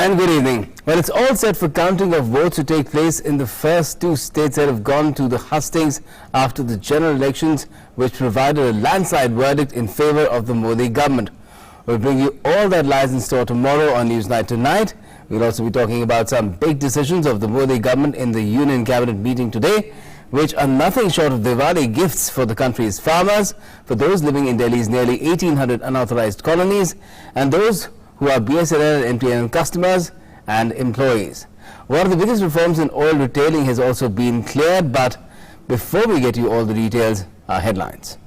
And good evening. Well, it's all set for counting of votes to take place in the first two states that have gone to the hustings after the general elections, which provided a landslide verdict in favor of the Modi government. We'll bring you all that lies in store tomorrow on Newsnight Tonight. We'll also be talking about some big decisions of the Modi government in the Union Cabinet meeting today, which are nothing short of Diwali gifts for the country's farmers, for those living in Delhi's nearly 1,800 unauthorized colonies, and those who are BSNL and MTNL customers and employees. One of the biggest reforms in oil retailing has also been cleared, but before we get you all the details, our headlines.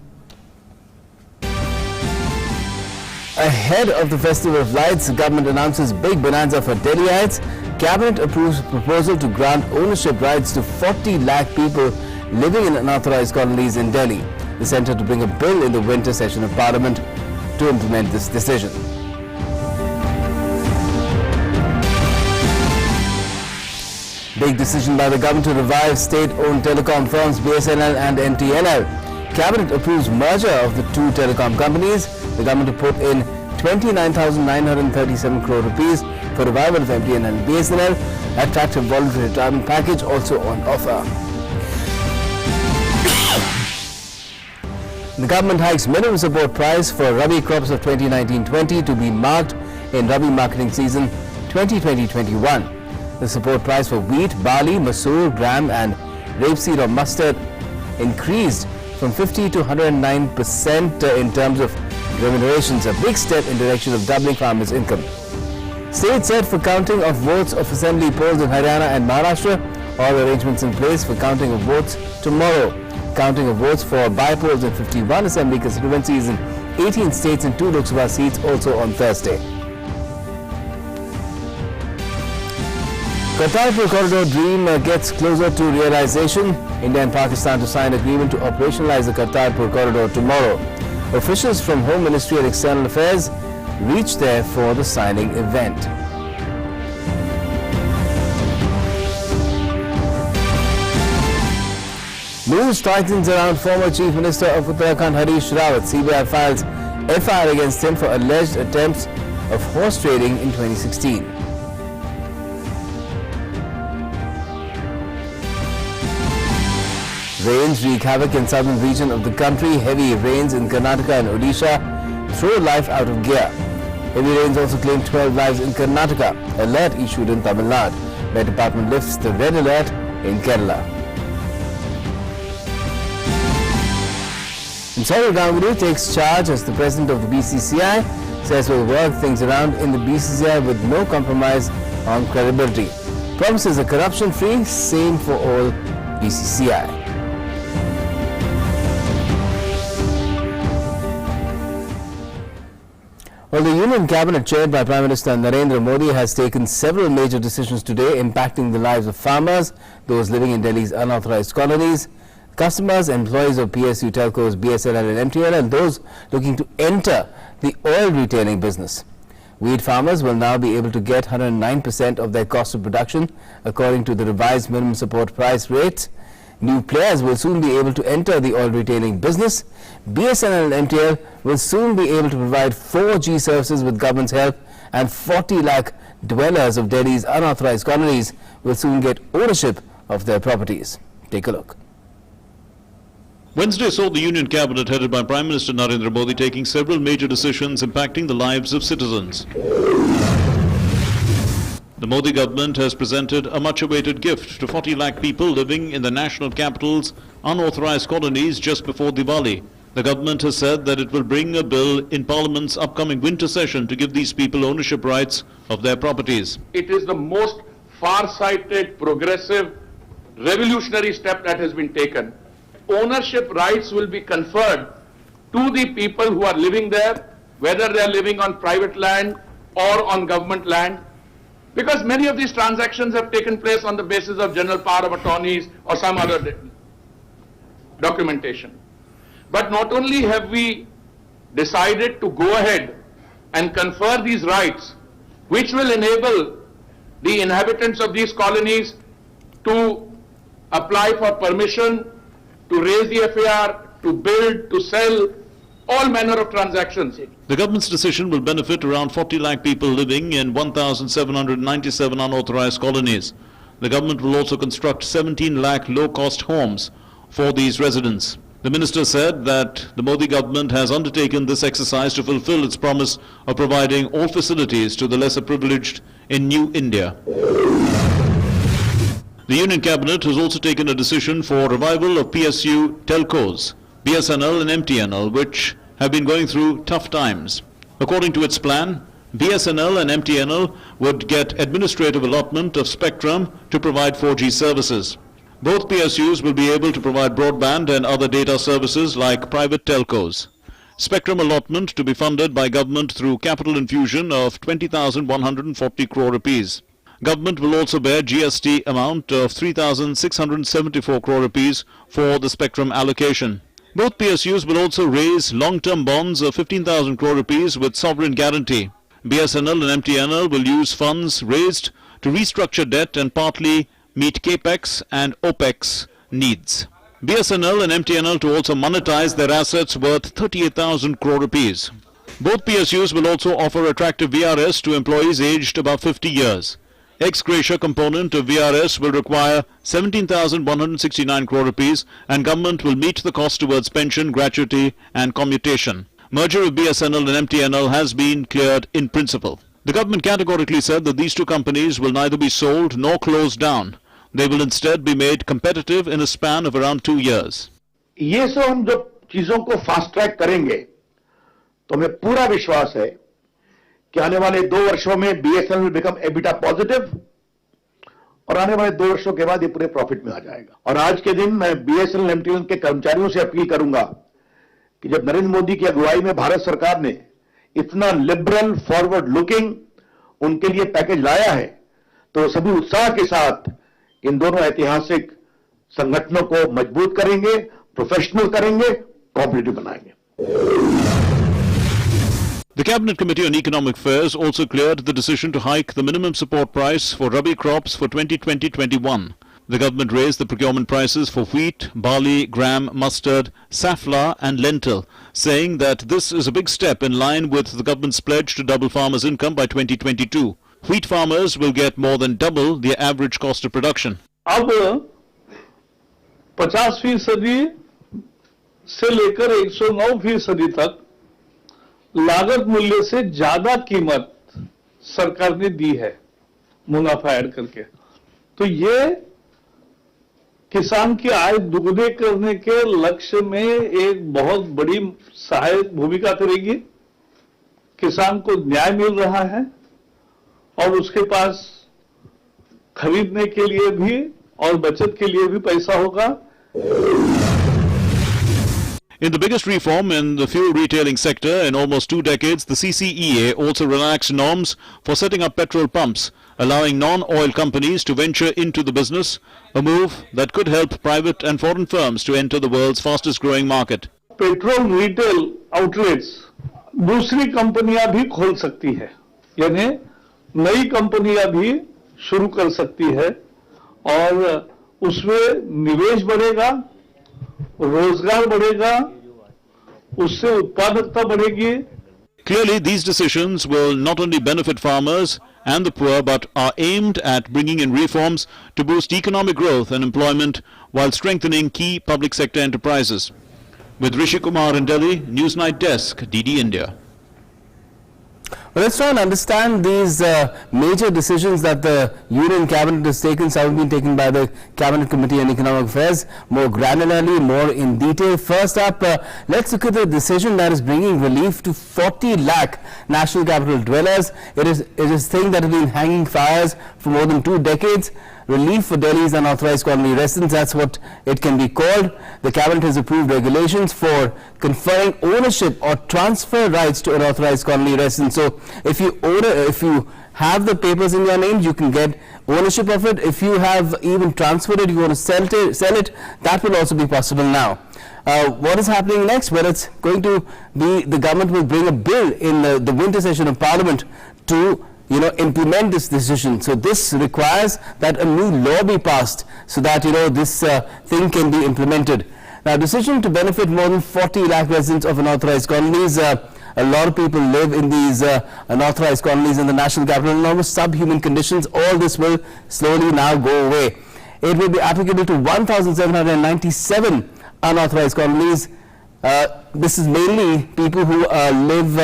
Ahead of the Festival of Lights, the government announces big bonanza for Delhiites. Cabinet approves proposal to grant ownership rights to 40 lakh people living in unauthorized colonies in Delhi. The centre to bring a bill in the winter session of Parliament to implement this decision. Big decision by the government to revive state-owned telecom firms BSNL and MTNL. Cabinet approves merger of the two telecom companies. The government to put in 29,937 crore rupees for revival of MTNL and BSNL. Attractive voluntary retirement package also on offer. The government hikes minimum support price for RabiCrops of 2019-20 to be marked in Rabi marketing season 2020-21. The support price for wheat, barley, masoor, gram and rapeseed or mustard increased from 50 to 109% in terms of remunerations, a big step in direction of doubling farmers' income. State set for counting of votes of assembly polls in Haryana and Maharashtra. All arrangements in place for counting of votes tomorrow. Counting of votes for by-polls in 51 assembly constituencies in 18 states and 2 Lok Sabha seats also on Thursday. Kartarpur corridor dream gets closer to realization. India and Pakistan to sign agreement to operationalize the Kartarpur corridor tomorrow. Officials from Home Ministry and External Affairs reached there for the signing event. News tightens around former Chief Minister of Uttarakhand Harish Rawat. CBI files FIR against him for alleged attempts of horse trading in 2016. Rains wreak havoc in southern region of the country. Heavy rains in Karnataka and Odisha throw life out of gear. Heavy rains also claimed 12 lives in Karnataka. Alert issued in Tamil Nadu. The department lifts the red alert in Kerala. And Saurav Ganguly takes charge as the president of the BCCI. Says we'll work things around in the BCCI with no compromise on credibility. Promises a corruption-free, same for all BCCI. Well, the Union Cabinet chaired by Prime Minister Narendra Modi has taken several major decisions today impacting the lives of farmers, those living in Delhi's unauthorized colonies, customers, employees of PSU telcos, BSNL and MTNL, and those looking to enter the oil retailing business. Wheat farmers will now be able to get 109% of their cost of production according to the revised minimum support price rates. New players will soon be able to enter the oil retailing business. BSNL and MTNL will soon be able to provide 4G services with government's help, and 40 lakh dwellers of Delhi's unauthorized colonies will soon get ownership of their properties. Take a look. Wednesday saw the Union Cabinet headed by Prime Minister Narendra Modi taking several major decisions impacting the lives of citizens. The Modi government has presented a much-awaited gift to 40 lakh people living in the national capital's unauthorized colonies just before Diwali. The government has said that it will bring a bill in Parliament's upcoming winter session to give these people ownership rights of their properties. It is the most far-sighted, progressive, revolutionary step that has been taken. Ownership rights will be conferred to the people who are living there, whether they are living on private land or on government land. Because many of these transactions have taken place on the basis of general power of attorneys or some other documentation. But not only have we decided to go ahead and confer these rights, which will enable the inhabitants of these colonies to apply for permission, to raise the FAR, to build, to sell, all manner of transactions. The government's decision will benefit around 40 lakh people living in 1,797 unauthorized colonies. The government will also construct 17 lakh low-cost homes for these residents. The minister said that the Modi government has undertaken this exercise to fulfill its promise of providing all facilities to the lesser privileged in New India. The Union Cabinet has also taken a decision for revival of PSU telcos, BSNL and MTNL, which have been going through tough times. According to its plan, BSNL and MTNL would get administrative allotment of spectrum to provide 4G services. Both PSUs will be able to provide broadband and other data services like private telcos. Spectrum allotment to be funded by government through capital infusion of 20,140 crore rupees. Government will also bear GST amount of 3,674 crore rupees for the spectrum allocation. Both PSUs will also raise long-term bonds of 15,000 crore rupees with sovereign guarantee. BSNL and MTNL will use funds raised to restructure debt and partly meet CAPEX and OPEX needs. BSNL and MTNL to also monetize their assets worth 38,000 crore rupees. Both PSUs will also offer attractive VRS to employees aged above 50 years. Ex gratia component of VRS will require 17,169 crore rupees and government will meet the cost towards pension, gratuity and commutation. Merger of BSNL and MTNL has been cleared in principle. The government categorically said that these two companies will neither be sold nor closed down. They will instead be made competitive in a span of around 2 years. ये सब हम जब चीजों को fast track करेंगे तो हमें पूरा विश्वास है कि आने वाले 2 वर्षों में BSNL will become EBITDA positive और आने वाले 2 वर्षों के बाद ये पूरे प्रॉफिट में आ जाएगा। और आज के दिन मैं बीएसएनएल एमटीएनएल के कर्मचारियों से अपील करूंगा कि जब नरेंद्र मोदी की अगुवाई में भारत सरकार ने इतना लिबरल फॉरवर्ड लुकिंग उनके लिए पैकेज लाया है तो सभी उत्साह के साथ इन दोनों ऐतिहासिक संगठनों को मजबूत करेंगे, प्रोफेशनल करेंगे, कॉम्पिटिटिव बनाएंगे। The Cabinet Committee on Economic Affairs also cleared the decision to hike the minimum support price for RabiCrops for 2020-21. The government raised the procurement prices for wheat, barley, gram, mustard, safflower and lentil, saying that this is a big step in line with the government's pledge to double farmers' income by 2022. Wheat farmers will get more than double their average cost of production. अब 50% से लेकर 109% तक लागत मूल्य से ज्यादा कीमत सरकार ने दी है मुनाफा ऐड करके। तो ये किसान की आय दुगने करने के लक्ष्य में एक बहुत बड़ी सहायक भूमिका करेगी। किसान को न्याय मिल रहा है और उसके पास खरीदने के लिए भी और बचत के लिए भी पैसा होगा। In the biggest reform in the fuel retailing sector in almost 2 decades, the CCEA also relaxed norms for setting up petrol pumps, allowing non-oil companies to venture into the business, a move that could help private and foreign firms to enter the world's fastest growing market. Petrol retail outlets दूसरी कंपनियां भी खोल सकती है, यानी नई कंपनियां भी शुरू कर सकती है और उसमें निवेश बढ़ेगा, रोजगार बढ़ेगा, उससे उत्पादकता बढ़ेगी। Clearly, these decisions will not only benefit farmers and the poor but are aimed at bringing in reforms to boost economic growth and employment while strengthening key public sector enterprises. With Rishi Kumar in Delhi, Newsnight Desk, DD India. Well, let's try and understand these major decisions that the Union Cabinet has taken. Some have been taken by the Cabinet Committee on Economic Affairs more granularly, more in detail. First up, let's look at the decision that is bringing relief to 40 lakh national capital dwellers. It is a thing that has been hanging fires for more than 2 decades. Relief for Delhi's unauthorized colony residents, that's what it can be called. The Cabinet has approved regulations for conferring ownership or transfer rights to unauthorized colony residents. So if you have the papers in your name, you can get ownership of it. If you have even transferred it, you want to sell it, that will also be possible now. What is happening next? Well, it's going to be, the government will bring a bill in the winter session of Parliament to implement this decision. So this requires that a new law be passed so that this thing can be implemented. Now, decision to benefit more than 40 lakh residents of unauthorized colonies. A lot of people live in these unauthorized colonies in the national capital in almost subhuman conditions. All this will slowly now go away. It will be applicable to 1,797 unauthorized colonies. This is mainly people who live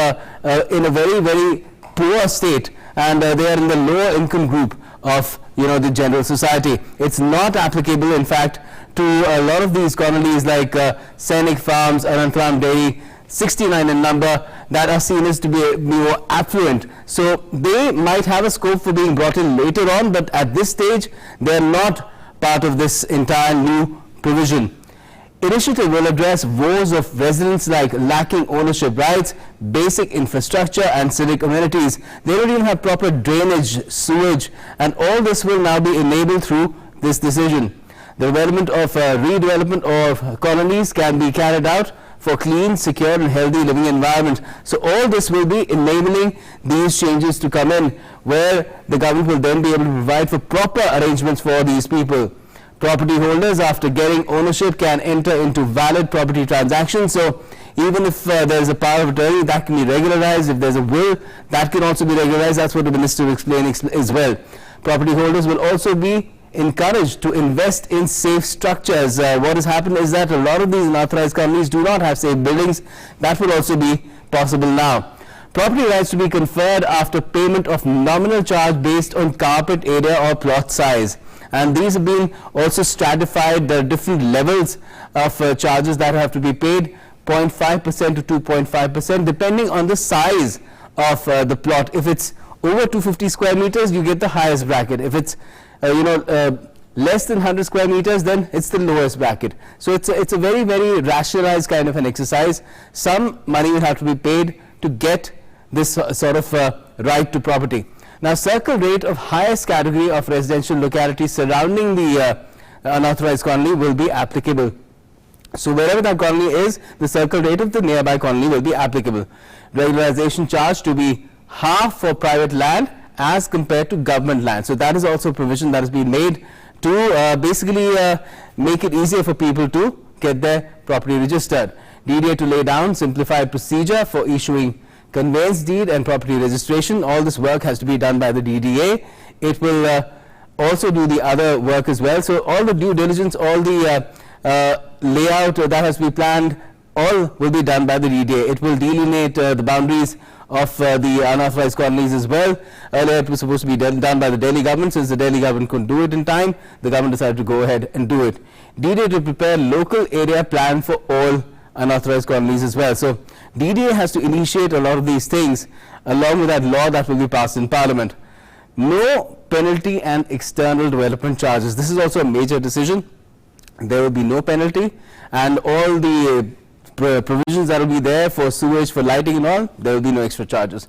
in a very, very poor state, and they are in the lower income group of the general society. It's not applicable, in fact, to a lot of these colonies like Sainik Farms, Anantram Dairy, 69 in number, that are seen as to be more affluent. So they might have a scope for being brought in later on, but at this stage they are not part of this entire new provision. Initiative will address woes of residents like lacking ownership rights, basic infrastructure and civic amenities. They don't even have proper drainage, sewage, and all this will now be enabled through this decision. The development of redevelopment of colonies can be carried out for clean, secure and healthy living environment. So all this will be enabling these changes to come in, where the government will then be able to provide for proper arrangements for these people. Property holders, after getting ownership, can enter into valid property transactions. So even if there is a power of attorney, that can be regularized. If there's a will, that can also be regularized. That's what the minister will explain as well. Property holders will also be encouraged to invest in safe structures. What has happened is that a lot of these unauthorized companies do not have safe buildings. That will also be possible now. Property rights to be conferred after payment of nominal charge based on carpet area or plot size. And these have been also stratified. There are different levels of charges that have to be paid, 0.5% to 2.5%, depending on the size of the plot. If it's over 250 square meters, you get the highest bracket. If it's less than 100 square meters, then it's the lowest bracket. So it's a very, very rationalized kind of an exercise. Some money will have to be paid to get this sort of right to property. Now, circle rate of highest category of residential localities surrounding the unauthorized colony will be applicable. So wherever that colony is, the circle rate of the nearby colony will be applicable. Regularization charge to be half for private land as compared to government land. So that is also a provision that has been made to basically make it easier for people to get their property registered. DDA to lay down simplified procedure for issuing conveyance deed and property registration. All this work has to be done by the DDA. It will also do the other work as well. So all the due diligence, all the layout that has to be planned, all will be done by the DDA. It will delineate the boundaries of the unauthorized colonies as well. Earlier it was supposed to be done by the Delhi government. Since the Delhi government couldn't do it in time, the government decided to go ahead and do it. DDA to prepare local area plan for all unauthorized colonies as well. So DDA has to initiate a lot of these things along with that law that will be passed in Parliament. No penalty and external development charges. This is also a major decision. There will be no penalty, and all the provisions that will be there for sewage, for lighting and all, there will be no extra charges.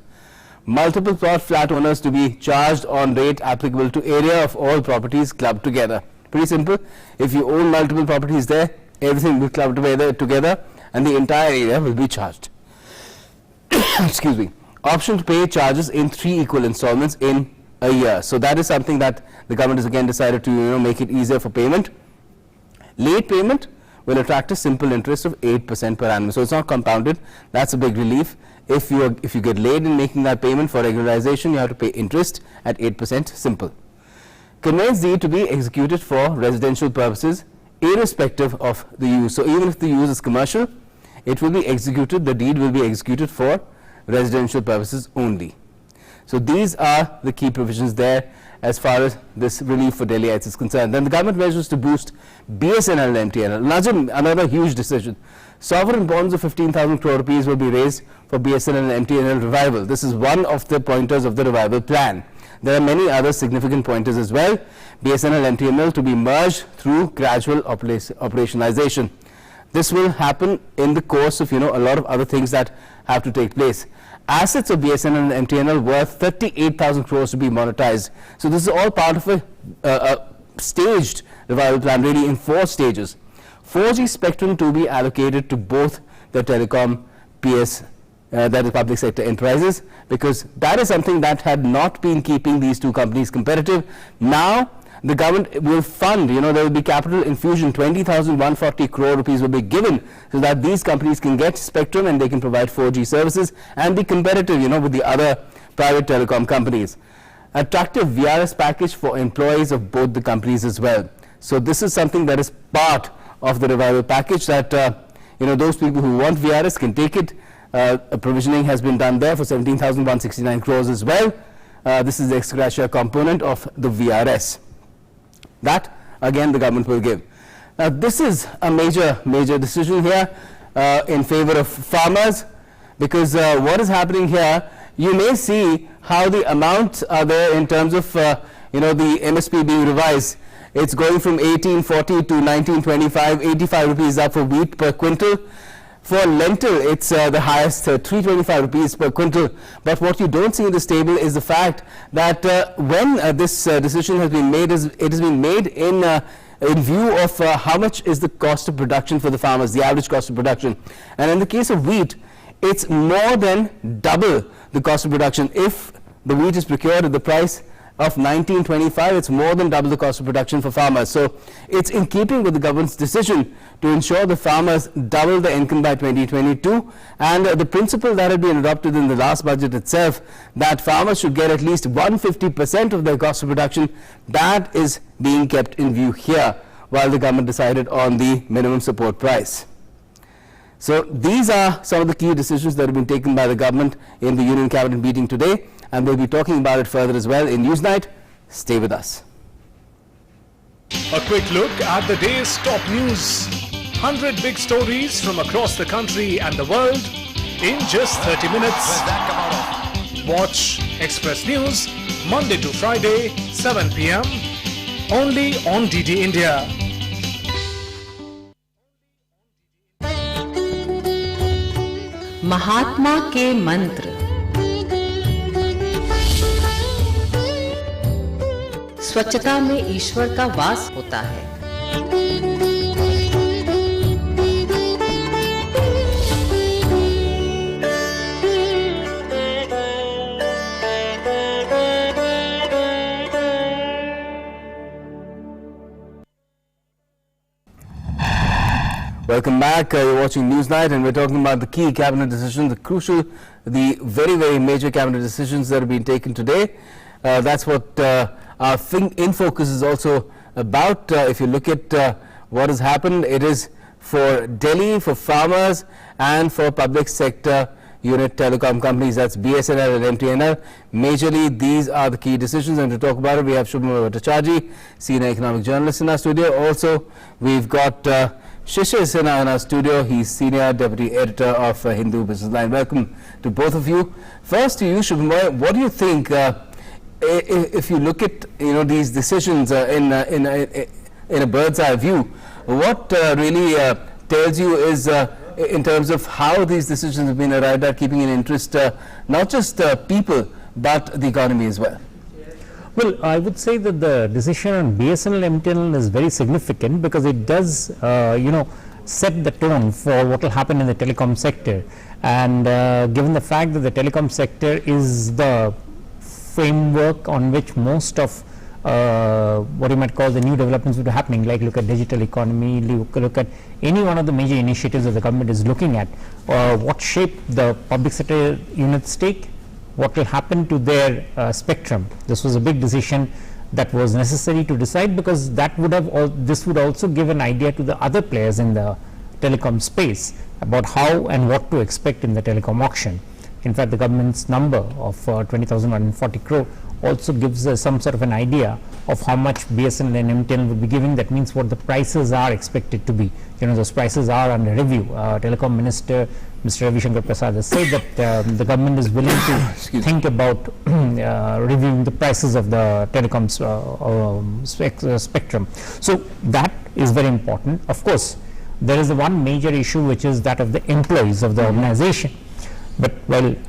Multiple plot flat owners to be charged on rate applicable to area of all properties clubbed together. Pretty simple. If you own multiple properties there, everything will be clubbed together and the entire area will be charged. Excuse me. Option to pay charges in 3 equal installments in a year. So that is something that the government has again decided to make it easier for payment. Late payment will attract a simple interest of 8% per annum. So it's not compounded. That's a big relief. If you get late in making that payment for regularization, you have to pay interest at 8% simple. Conveyance deed to be executed for residential purposes irrespective of the use. So even if the use is commercial, it will be executed, the deed will be executed for residential purposes only. So these are the key provisions there as far as this relief for Delhiites is concerned. Then the government measures to boost BSNL and MTNL. Another huge decision. Sovereign bonds of 15,000 crore rupees will be raised for BSNL and MTNL revival. This is one of the pointers of the revival plan. There are many other significant pointers as well. BSNL and MTNL to be merged through gradual operationalization. This will happen in the course of a lot of other things that have to take place. Assets of BSNL and MTNL worth 38,000 crores to be monetized. So this is all part of a staged revival plan, really in 4 stages. 4G spectrum to be allocated to both the telecom PS, that is public sector enterprises, because that is something that had not been keeping these two companies competitive. Now the government will fund, there will be capital infusion, 20,140 crore rupees will be given so that these companies can get spectrum and they can provide 4G services and be competitive, with the other private telecom companies. Attractive VRS package for employees of both the companies as well. So this is something that is part of the revival package that, those people who want VRS can take it. A provisioning has been done there for 17,169 crores as well. This is the ex gratia component of the VRS. That again the government will give. Now this is a major decision here in favor of farmers, because what is happening here, you may see how the amounts are there in terms of the MSP being revised. It's going from 1840 to 1925, 85 rupees up for wheat per quintal. For lentil, it's the highest, 325 rupees per quintal. But what you don't see in this table is the fact that when this decision has been made, it has been made in view of how much is the cost of production for the farmers, the average cost of production. And in the case of wheat, it's more than double the cost of production. If the wheat is procured at the price of 1925, it's more than double the cost of production for farmers. So it's in keeping with the government's decision to ensure the farmers double the income by 2022, and the principle that had been adopted in the last budget itself, that farmers should get at least 150% of their cost of production, that is being kept in view here while the government decided on the minimum support price. So these are some of the key decisions that have been taken by the government in the Union Cabinet meeting today, and we'll be talking about it further as well in Newsnight. Stay with us. A quick look at the day's top news. 100 big stories from across the country and the world in just 30 minutes. Watch Express News Monday to Friday, 7 p.m. only on DD India. महात्मा के मंत्र। स्वच्छता में ईश्वर का वास होता है। Welcome back. You're watching Newsnight, and we're talking about the key cabinet decisions, the crucial, the very major cabinet decisions that have been taken today. That's what our In Focus is also about. If you look at what has happened, it is for Delhi, for farmers, and for public sector unit telecom companies. That's BSNL and MTNL. Majorly, these are the key decisions, and to talk about it, we have Shubham Bhattacharjee, senior economic journalist in our studio. Also, we've got Shishir in our studio. He's senior deputy editor of Hindu Business Line. Welcome to both of you. First to you, Shubham, what do you think? If you look at these decisions in a bird's eye view, what really tells you is in terms of how these decisions have been arrived at, keeping in interest not just people but the economy as well? Well, I would say that the decision on BSNL and MTNL is very significant because it does, set the tone for what will happen in the telecom sector. And given the fact that the telecom sector is the framework on which most of what you might call the new developments would be happening, like look at digital economy, look at any one of the major initiatives that the government is looking at, what shape the public sector units take, what will happen to their spectrum. This was a big decision that was necessary to decide, because that would have this would also give an idea to the other players in the telecom space about how and what to expect in the telecom auction. In fact, the government's number of 20,140 crore also gives some sort of an idea of how much BSNL and MTNL will be giving. That means what the prices are expected to be. Those prices are under review. Telecom Minister Mr. Ravi Shankar Prasad has said that the government is willing to think about reviewing the prices of the telecom spectrum. So that is very important. Of course, there is the one major issue, which is that of the employees of the organization. But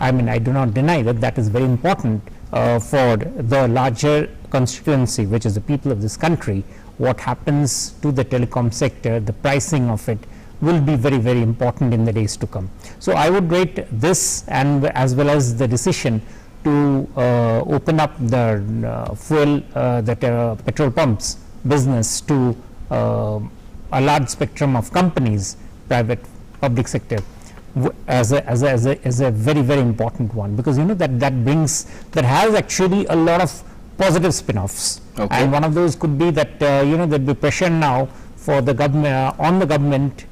I do not deny that that is very important for the larger constituency, which is the people of this country. What happens to the telecom sector, the pricing of it, will be very important in the days to come. So I would rate this, and as well as the decision to open up the petrol pumps business to a large spectrum of companies, private, public sector, as a very, very important one, because that has actually a lot of positive spin-offs. Okay. And one of those could be that there'll be pressure now for the government on the government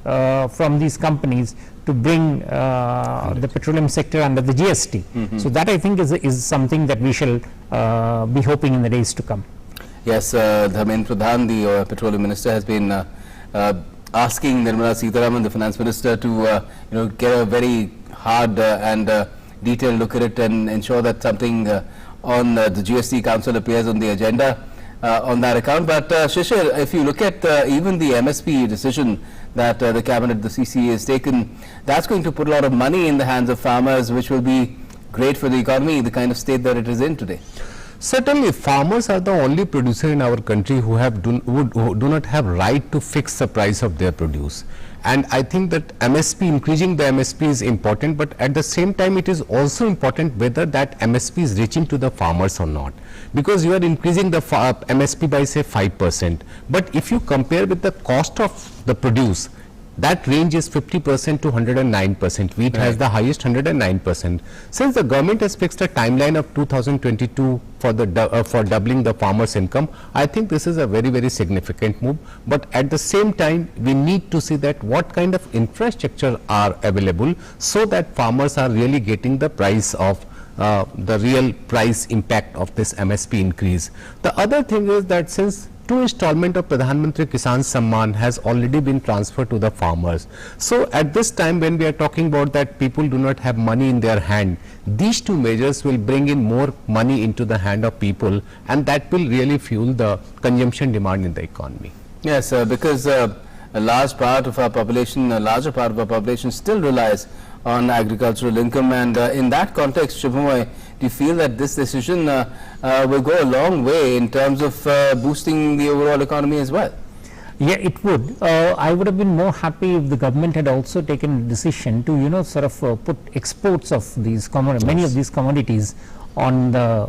from these companies to bring the petroleum sector under the GST. So that, I think, is something that we shall be hoping in the days to come. Yes, Dharmendra Pradhan, the petroleum minister, has been asking Nirmala Sitharaman, the finance minister, to get a very hard and detailed look at it and ensure that something on the GST Council appears on the agenda on that account. But Shishir, if you look at even the MSP decision that the cabinet, the CCA, has taken, that's going to put a lot of money in the hands of farmers, which will be great for the economy, the kind of state that it is in today. Certainly, farmers are the only producer in our country who do not have right to fix the price of their produce. And I think that increasing the MSP is important, but at the same time it is also important whether that MSP is reaching to the farmers or not. Because you are increasing the MSP by say 5%, but if you compare with the cost of the produce, that range is 50% to 109%. Wheat has the highest 109%. Since the government has fixed a timeline of 2022 for doubling the farmers' income, I think this is a very, very significant move. But at the same time, we need to see that what kind of infrastructure are available so that farmers are really getting the price of the real price impact of this MSP increase. The other thing is that since 2 installment of Pradhan Mantri Kisan Samman has already been transferred to the farmers. So at this time when we are talking about that people do not have money in their hand, these 2 measures will bring in more money into the hand of people, and that will really fuel the consumption demand in the economy. Yes, because a larger part of our population still relies on agricultural income, and in that context, Shubhamoy, do you feel that this decision will go a long way in terms of boosting the overall economy as well? Yeah, it would. I would have been more happy if the government had also taken a decision to, sort of put exports of these many of these commodities on the,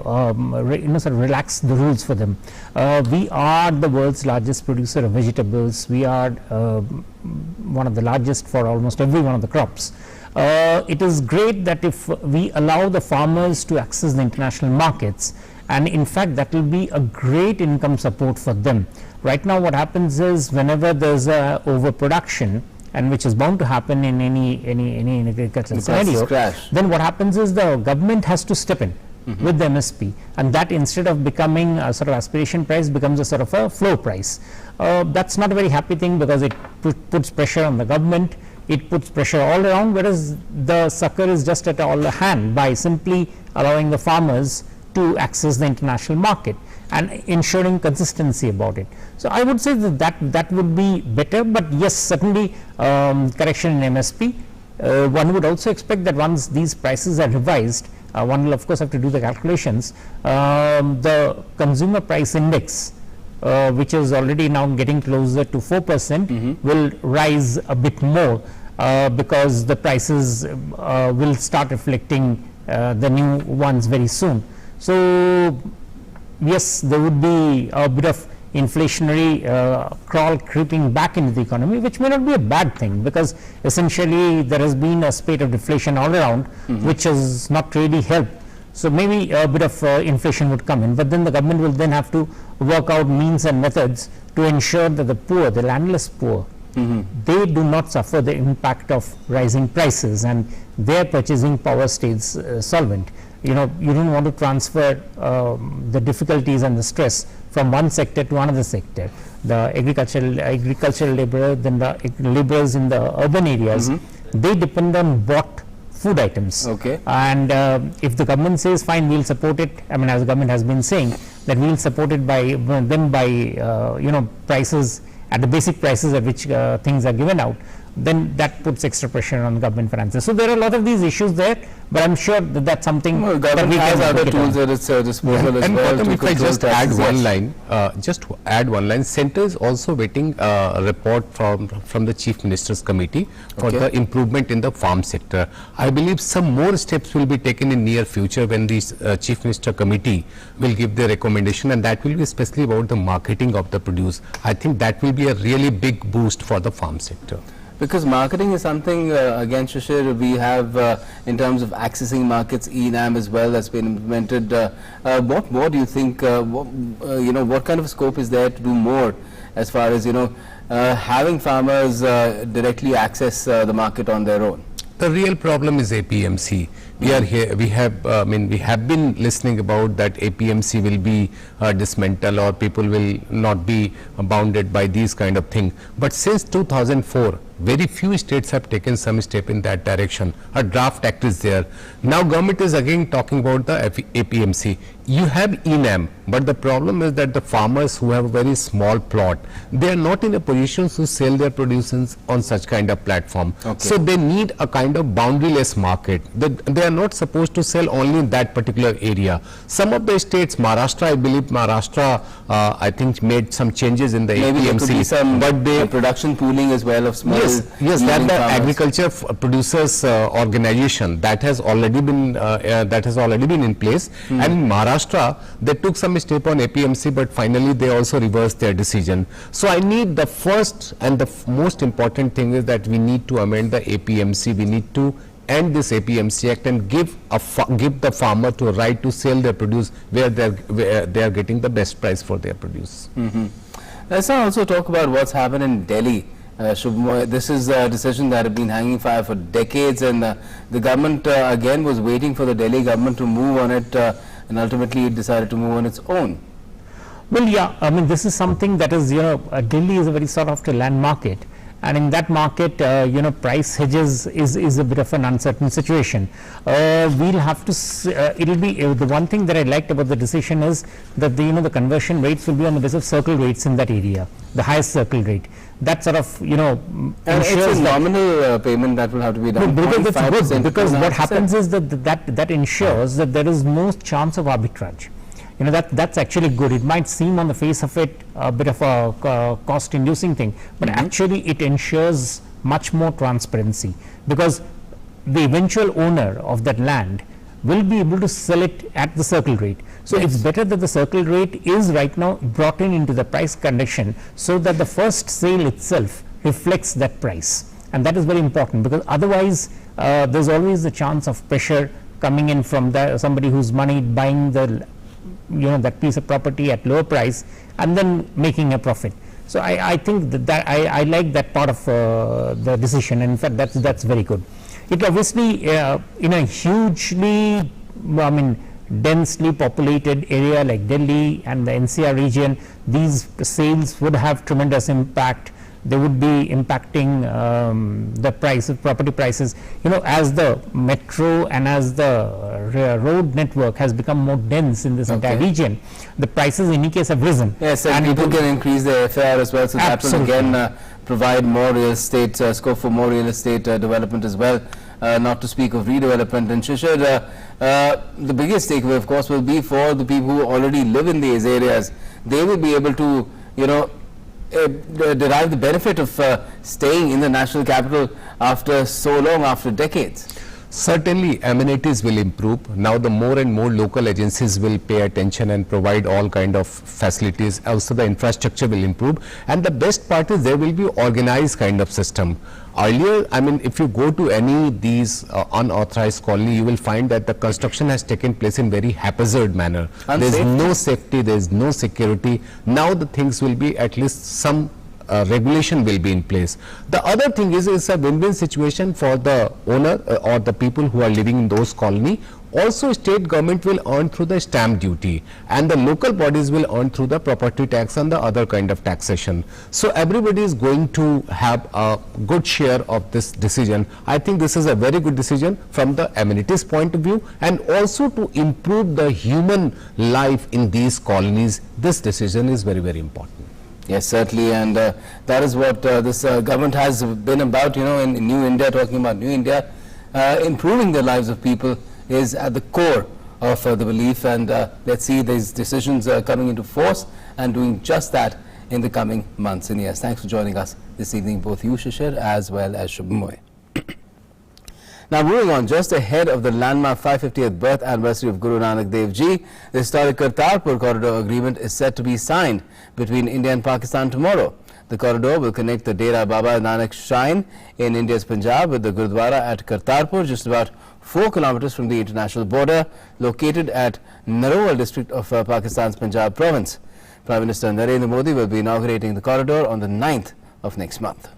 sort of relax the rules for them. We are the world's largest producer of vegetables. We are one of the largest for almost every one of the crops. It is great that if we allow the farmers to access the international markets, and in fact that will be a great income support for them. Right now what happens is whenever there's a overproduction, and which is bound to happen in any agricultural scenario, then what happens is the government has to step in with the MSP, and that instead of becoming a sort of aspiration price becomes a sort of a floor price. That's not a very happy thing, because it puts pressure on the government. It puts pressure all around, whereas the succor is just at all hand by simply allowing the farmers to access the international market and ensuring consistency about it. So I would say that would be better, but yes, certainly correction in MSP. One would also expect that once these prices are revised, one will of course have to do the calculations. The consumer price index, which is already now getting closer to 4%, will rise a bit more because the prices will start reflecting the new ones very soon. So yes, there would be a bit of inflationary crawl creeping back into the economy, which may not be a bad thing, because essentially there has been a spate of deflation all around, which has not really helped. So maybe a bit of inflation would come in, but then the government will then have to work out means and methods to ensure that the poor, the landless poor, they do not suffer the impact of rising prices, and their purchasing power stays solvent. You don't want to transfer the difficulties and the stress from one sector to another sector. The agricultural laborer, then the laborers in the urban areas, they depend on bought food items. Okay. And if the government says fine, we'll support it, I mean, as the government has been saying, that we'll support it by prices at the basic prices at which things are given out. then that puts extra pressure on government finances. So there are a lot of these issues there, but I'm sure that that's something Well, that government we has can other look tools at. at its disposal as And well. Gautam, to if I control just add taxes. one Yes. line, Center is also waiting a report from the Chief Minister's Committee for Okay. the improvement in the farm sector. I believe some more steps will be taken in near future when the Chief Minister Committee will give their recommendation, and that will be especially about the marketing of the produce. I think that will be a really big boost for the farm sector. Because marketing is something, again, Shishir, we have in terms of accessing markets, ENAM as well that's been implemented. What more do you think, what kind of scope is there to do more as far as, having farmers directly access the market on their own? The real problem is APMC. We are here. We have been listening about that APMC will be dismantled or people will not be bounded by these kind of thing. But since 2004, very few states have taken some step in that direction. A draft act is there. Now government is again talking about the APMC. You have ENAM, but the problem is that the farmers who have a very small plot, they are not in a position to sell their produce on such kind of platform. Okay. So they need a kind of boundaryless market. They are not supposed to sell only in that particular area. Some of the states, Maharashtra, I believe I think made some changes in the Maybe APMC. there could be some but they production pooling as well of small Yes, that yielding the farmers. agriculture producers organization that has already been in place, and in Maharashtra they took some step on APMC, but finally they also reversed their decision. So I need the first and the most important thing is that we need to amend the APMC. We need to end this APMC Act and give the farmer to a right to sell their produce where they are getting the best price for their produce. Let's now also talk about what's happened in Delhi. This is a decision that had been hanging fire for decades, and the government again was waiting for the Delhi government to move on it, and ultimately it decided to move on its own. Well, yeah, I mean, this is something that is, Delhi is a very sought after land market, and in that market, price hedges is a bit of an uncertain situation. We'll have to, it'll be, the one thing that I liked about the decision is that the conversion rates will be on the basis of circle rates in that area, the highest circle rate. That sort of, And it's a nominal payment that will have to be done. because it's 0.5%, good, because what 0.5%. happens is that ensures that there is no chance of arbitrage. That's actually good. It might seem on the face of it a bit of a cost inducing thing, but actually it ensures much more transparency, because the eventual owner of that land will be able to sell it at the circle rate. So it's better that the circle rate is right now brought into the price condition, so that the first sale itself reflects that price, and that is very important, because otherwise there's always the chance of pressure coming in from somebody who's money buying that piece of property at lower price and then making a profit. So I think that I like that part of the decision, and in fact that's very good. It obviously in a hugely densely populated area like Delhi and the NCR region, these sales would have tremendous impact. They would be impacting the price of property prices. As the metro and as the road network has become more dense in this entire region, the prices in any case have risen. Yes, and people can increase their FAR as well, so Absolutely. that will again provide more real estate, scope for more real estate development as well, not to speak of redevelopment. And Shishir, the biggest takeaway of course will be for the people who already live in these areas. They will be able to, derive the benefit of staying in the national capital after so long, after decades. Certainly amenities will improve. Now the more and more local agencies will pay attention and provide all kind of facilities. Also the infrastructure will improve, and the best part is there will be organized kind of system. Earlier, if you go to any these unauthorized colony, you will find that the construction has taken place in very haphazard manner. There is no safety, there is no security. Now the things will be, at least some regulation will be in place. The other thing is it's a win-win situation for the owner or the people who are living in those colony. Also state government will earn through the stamp duty, and the local bodies will earn through the property tax and the other kind of taxation. So everybody is going to have a good share of this decision. I think this is a very good decision from the amenities point of view, and also to improve the human life in these colonies. This decision is very, very important. Yes, certainly, and that is what this government has been about, in New India, talking about New India. Improving the lives of people is at the core of the belief, and let's see these decisions coming into force and doing just that in the coming months and years. Thanks for joining us this evening, both you, Shishir, as well as Shubhamoy. Now, moving on, just ahead of the landmark 550th birth anniversary of Guru Nanak Dev Ji, the historic Kartarpur Corridor Agreement is set to be signed between India and Pakistan tomorrow. The corridor will connect the Dera Baba Nanak Shrine in India's Punjab with the Gurudwara at Kartarpur, just about 4 kilometers from the international border, located at Narowal district of Pakistan's Punjab province. Prime Minister Narendra Modi will be inaugurating the corridor on the 9th of next month.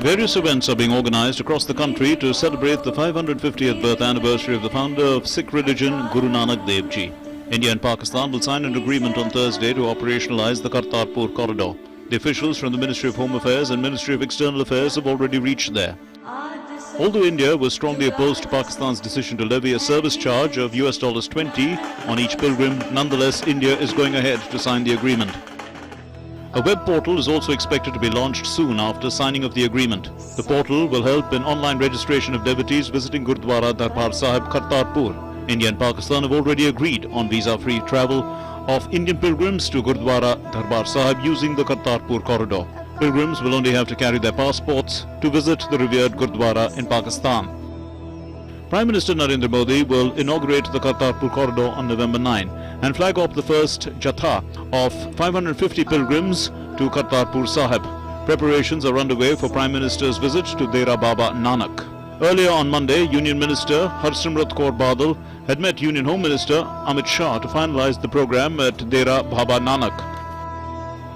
Various events are being organized across the country to celebrate the 550th birth anniversary of the founder of Sikh religion, Guru Nanak Dev Ji. India and Pakistan will sign an agreement on Thursday to operationalize the Kartarpur corridor. The officials from the Ministry of Home Affairs and Ministry of External Affairs have already reached there. Although India was strongly opposed to Pakistan's decision to levy a service charge of $20 on each pilgrim, nonetheless India is going ahead to sign the agreement. A web portal is also expected to be launched soon after signing of the agreement. The portal will help in online registration of devotees visiting Gurudwara Darbar Sahib Kartarpur. India and Pakistan have already agreed on visa-free travel of Indian pilgrims to Gurudwara Darbar Sahib using the Kartarpur corridor. Pilgrims will only have to carry their passports to visit the revered Gurudwara in Pakistan. Prime Minister Narendra Modi will inaugurate the Kartarpur corridor on November 9 and flag off the first jatha of 550 pilgrims to Kartarpur Sahib. Preparations are underway for Prime Minister's visit to Dera Baba Nanak. Earlier on Monday, Union Minister Harsimrat Kaur Badal had met Union Home Minister Amit Shah to finalize the program at Dera Baba Nanak.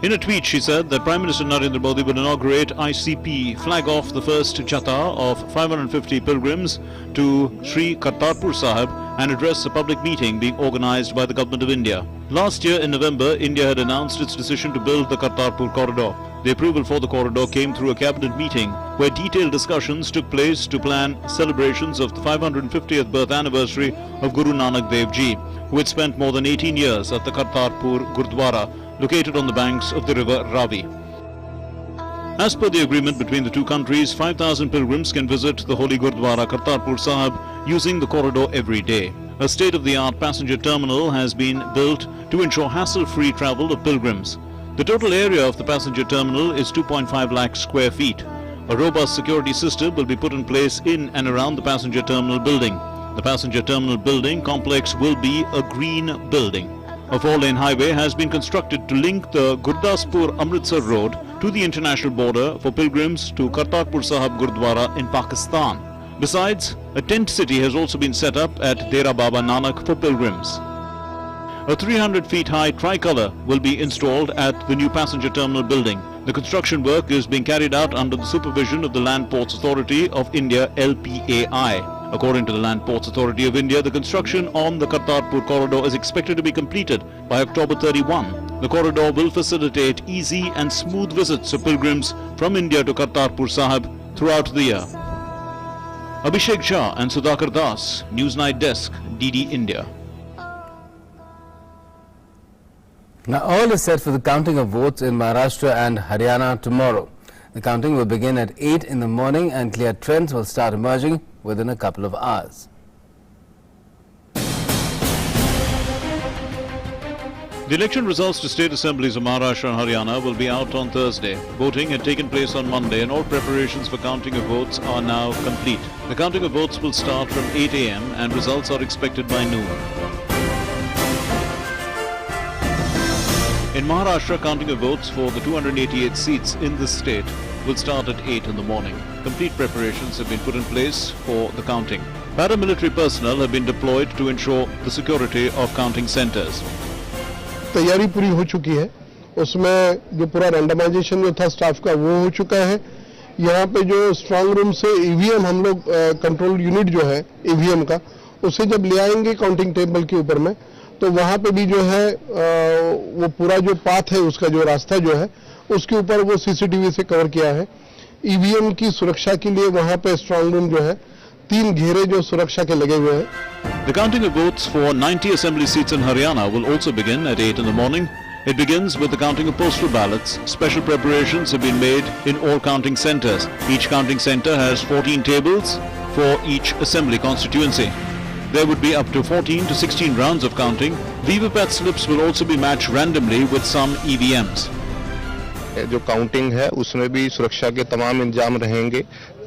In a tweet, she said that Prime Minister Narendra Modi will inaugurate ICP, flag off the first jatha of 550 pilgrims to Sri Kartarpur Sahib and address a public meeting being organized by the Government of India. Last year in November, India had announced its decision to build the Kartarpur corridor. The approval for the corridor came through a cabinet meeting where detailed discussions took place to plan celebrations of the 550th birth anniversary of Guru Nanak Dev Ji, who had spent more than 18 years at the Kartarpur Gurudwara, located on the banks of the river Ravi. As per the agreement between the two countries, 5,000 pilgrims can visit the holy Gurudwara Kartarpur Sahib using the corridor every day. A state-of-the-art passenger terminal has been built to ensure hassle-free travel of pilgrims. The total area of the passenger terminal is 2.5 lakh square feet. A robust security system will be put in place in and around the passenger terminal building. The passenger terminal building complex will be a green building. A 4-lane highway has been constructed to link the Gurdaspur-Amritsar road to the international border for pilgrims to Kartarpur Sahib Gurudwara in Pakistan. Besides, a tent city has also been set up at Dera Baba Nanak for pilgrims. A 300 feet high tricolour will be installed at the new passenger terminal building. The construction work is being carried out under the supervision of the Land Ports Authority of India, LPAI. According to the Land Ports Authority of India, the construction on the Kartarpur corridor is expected to be completed by October 31. The corridor will facilitate easy and smooth visits of pilgrims from India to Kartarpur Sahib throughout the year. Abhishek Jha and Sudhakar Das, Newsnight Desk, DD India. Now, all is set for the counting of votes in Maharashtra and Haryana tomorrow. The counting will begin at 8 in the morning and clear trends will start emerging within a couple of hours. The election results to state assemblies of Maharashtra and Haryana will be out on Thursday. Voting had taken place on Monday and all preparations for counting of votes are now complete. The counting of votes will start from 8 a.m. and results are expected by noon. In Maharashtra, counting of votes for the 288 seats in the state will start at 8 in the morning. Complete preparations have been put in place for the counting. Paramilitary personnel have been deployed to ensure the security of counting centers. तैयारी पूरी हो चुकी है, उसमें जो पूरा randomisation जो था स्टाफ का वो हो चुका है। यहाँ पे जो स्ट्रांग रूम से ईवीएम हम लोग कंट्रोल यूनिट जो है ईवीएम का, उसे जब ले आएंगे काउंटिंग टेबल के ऊपर में, तो वहाँ पे भी जो है वो पूरा जो पाथ है उसका जो रास्ता जो है उसके ऊपर वो सीसीटीवी से कवर किया है। ईवीएम की सुरक्षा के लिए वहाँ पे स्ट्रांग रूम जो है 3 घेरे जो सुरक्षा के लगे हुए हैं। The counting of votes for 90 assembly seats in Haryana will also begin at 8 in the morning. It begins with the counting of postal ballots. Special preparations have been made in all counting centres. Each counting centre has 14 tables for each assembly constituency. There would be up to 14 to 16 rounds of counting. VVPAT slips will also be matched randomly with some EVMs. जो counting है उसमें भी सुरक्षा के तमाम इंतजाम रहेंगे।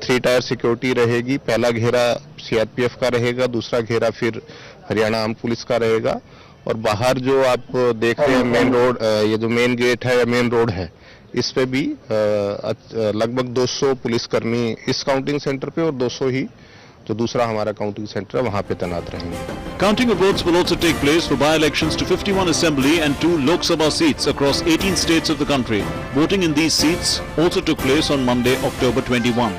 3 tyre security रहेगी। पहला घेरा सीआरपीएफ का रहेगा, दूसरा घेरा फिर हरियाणा आर्म पुलिस का रहेगा और बाहर जो आप देख रहे हैं मेन रोड, ये जो मेन गेट है या मेन रोड है, इस पे भी लगभग 200 पुलिसकर्मी इस काउंटिंग सेंटर पे और 200 ही जो दूसरा हमारा काउंटिंग सेंटर है वहां पे तैनात रहेंगे। Counting of votes will also take place for by-elections to 51 assembly and 2 Lok Sabha seats across 18 states of the country. Voting in these seats also took place on Monday, October 21.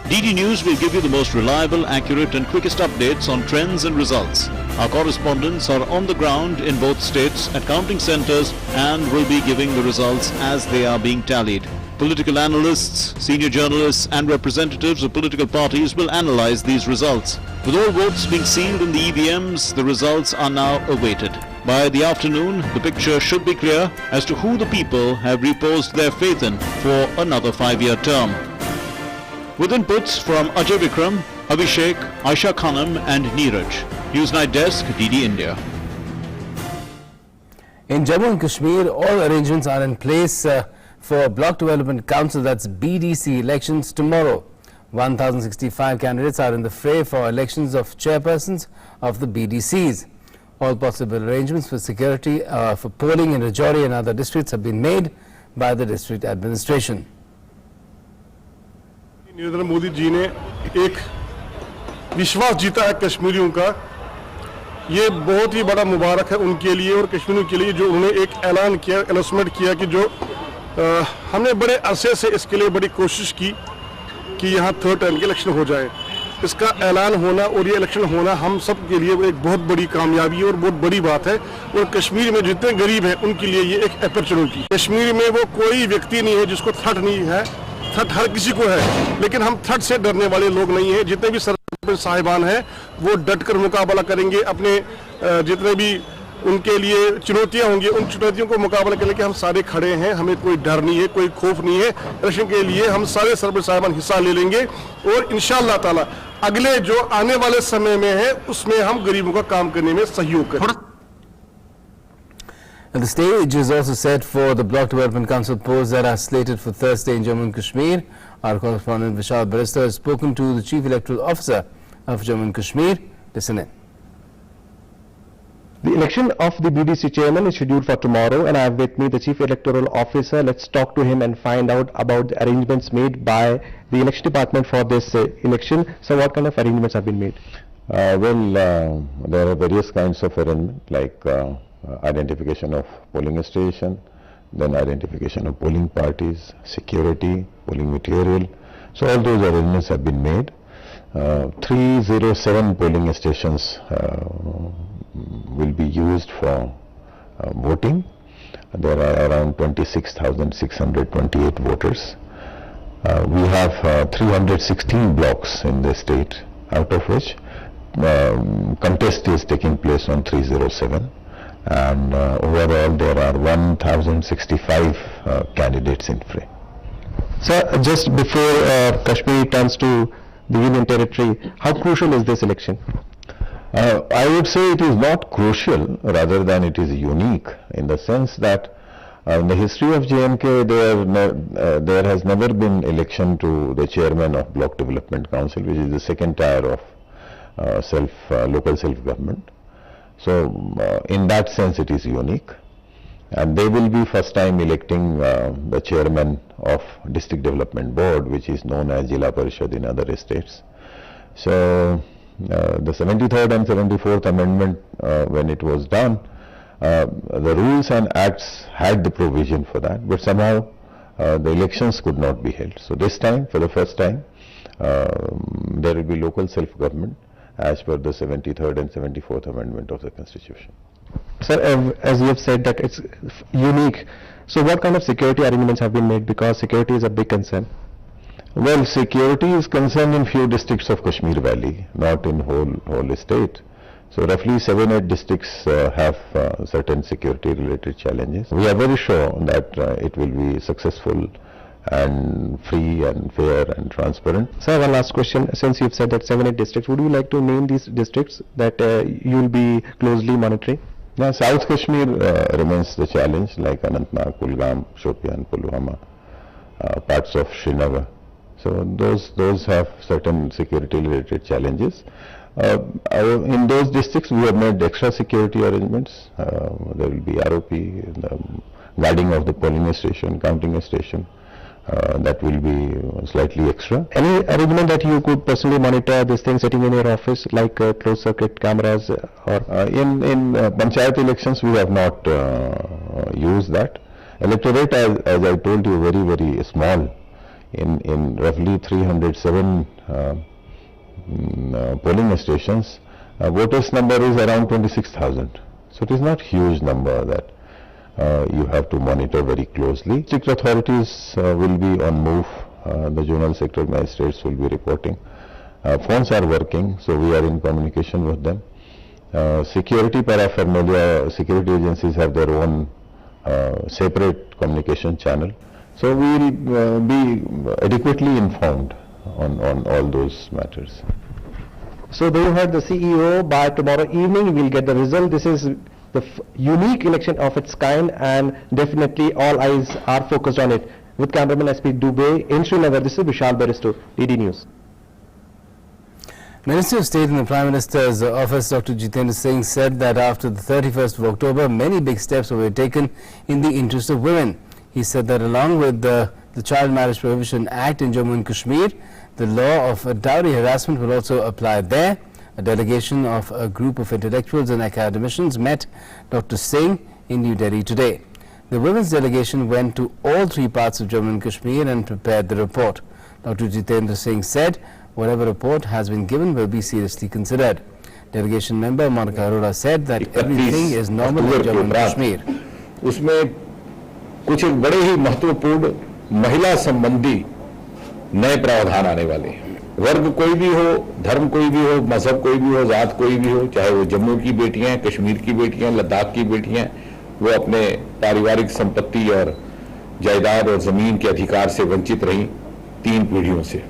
DD News will give you the most reliable, accurate and quickest updates on trends and results. Our correspondents are on the ground in both states at counting centres and will be giving the results as they are being tallied. Political analysts, senior journalists and representatives of political parties will analyse these results. With all votes being sealed in the EVMs, the results are now awaited. By the afternoon, the picture should be clear as to who the people have reposed their faith in for another 5-year term. With inputs from Ajay Vikram, Abhishek, Aisha Khanam and Neeraj. Newsnight Desk, DD India. In Jammu and Kashmir, all arrangements are in place for Block Development Council, that's BDC, elections tomorrow. 1,065 candidates are in the fray for elections of chairpersons of the BDCs. All possible arrangements for security for polling in Rajouri and other districts have been made by the district administration. Narendra Modi ji ने एक विश्वास जीता है कश्मीरियों का, ये बहुत ही बड़ा मुबारक है उनके लिए और कश्मीरियों के लिए जो उन्होंने एक ऐलान किया, अनाउंसमेंट किया कि जो हमने बड़े अरसे से इसके लिए बड़ी कोशिश की कि यहाँ 3rd टर्म के इलेक्शन हो जाए। इसका ऐलान होना और ये इलेक्शन होना हम सब के लिए एक बहुत बड़ी कामयाबी और बहुत बड़ी बात है और कश्मीर में जितने गरीब हैं उनके लिए ये एक अपॉर्चुनिटी। कश्मीर में वो कोई व्यक्ति नहीं है जिसको थ्रेट नहीं है, थ्रेट हर किसी को है, लेकिन हम थ्रेट से डरने वाले लोग नहीं हैं। जितने भी सरपंच साहिबान हैं वो डट कर मुकाबला करेंगे, अपने जितने भी उनके लिए चुनौतियां होंगी उन चुनौतियों को मुकाबला करने के हम सारे खड़े हैं। हमें कोई डर नहीं है, कोई खौफ नहीं है। इलेक्शन के लिए हम सारे सरपंच साहिबान हिस्सा ले लेंगे और इंशाअल्लाह ताला अगले जो आने वाले समय में है उसमें हम गरीबों का काम करने में सहयोग करें। And the stage is also set for the Block Development Council polls that are slated for Thursday in Jammu and Kashmir. Our correspondent Vishal Barrister has spoken to the Chief Electoral Officer of Jammu and Kashmir. Listen in. The election of the BDC chairman is scheduled for tomorrow, and I have with me the Chief Electoral Officer. Let's talk to him and find out about the arrangements made by the election department for this election. So what kind of arrangements have been made? There are various kinds of arrangement like identification of polling station, then identification of polling parties, security, polling material. So all those arrangements have been made. 307 polling stations will be used for voting. There are around 26,628 voters. We have 316 blocks in the state, out of which contest is taking place on 307, and overall there are 1,065 candidates in fray. Sir, just before Kashmir turns to the Union Territory, how crucial is this election? I would say it is not crucial, rather than it is unique, in the sense that in the history of JNK there has never been election to the chairman of Block Development Council, which is the second tier of local self-government. So in that sense it is unique, and they will be first time electing the chairman of District Development Board, which is known as Jila Parishad in other states. So the 73rd and 74th amendment, when it was done, the rules and acts had the provision for that, but somehow the elections could not be held. So this time, for the first time, there will be local self-government as per the 73rd and 74th amendment of the Constitution. Sir, as you have said that it's unique, so what kind of security arrangements have been made, because security is a big concern? Well, security is concerned in few districts of Kashmir Valley, not in whole state. So roughly 7-8 districts have certain security related challenges. We are very sure that it will be successful and free and fair and transparent. Sir, one last question. Since you've said that 7-8 districts, would you like to name these districts that you will be closely monitoring? Now, South Kashmir remains the challenge, like Anantnag, Kulgam, Shopian, Pulwama, parts of Srinagar. So those have certain security related challenges. In those districts we have made extra security arrangements. There will be ROP, the guarding of the polling station, counting station. That will be slightly extra. Any arrangement that you could personally monitor this thing sitting in your office, like closed circuit cameras? Or in panchayat elections we have not used that. Electorate, as I told you, very small. In roughly 307 polling stations, voters number is around 26,000. So it is not huge number that you have to monitor very closely. District authorities will be on move. The zonal sector magistrates will be reporting. Phones are working, so we are in communication with them. Security paraphernalia, security agencies have their own separate communication channel. So we will be adequately informed on all those matters. So there you heard the CEO. By tomorrow evening we will get the result. This is the unique election of its kind, and definitely all eyes are focused on it. With cameraman SP Dubey in Srinagar, this is Vishal Baristo, DD News. Minister of State in the Prime Minister's office, Dr. Jitendra Singh, said that after the 31st of October, many big steps were taken in the interest of women. He said that along with the Child Marriage Prohibition Act in Jammu and Kashmir, the law of dowry harassment will also apply there. A delegation of a group of intellectuals and academicians met Dr. Singh in New Delhi today. The women's delegation went to all three parts of Jammu and Kashmir and prepared the report. Dr. Jitendra Singh said whatever report has been given will be seriously considered. Delegation member Monica Arora said that everything is normal in Jammu and Kashmir. उसमें कुछ बड़े ही महत्वपूर्ण महिला संबंधी नए प्रावधान आने वाले हैं। वर्ग कोई भी हो, धर्म कोई भी हो, मजहब कोई भी हो, जात कोई भी हो, चाहे वो जम्मू की बेटियां, कश्मीर की बेटियां, लद्दाख की बेटियां, वो अपने पारिवारिक संपत्ति और जायदाद और जमीन के अधिकार से वंचित रहीं 3 पीढ़ियों से।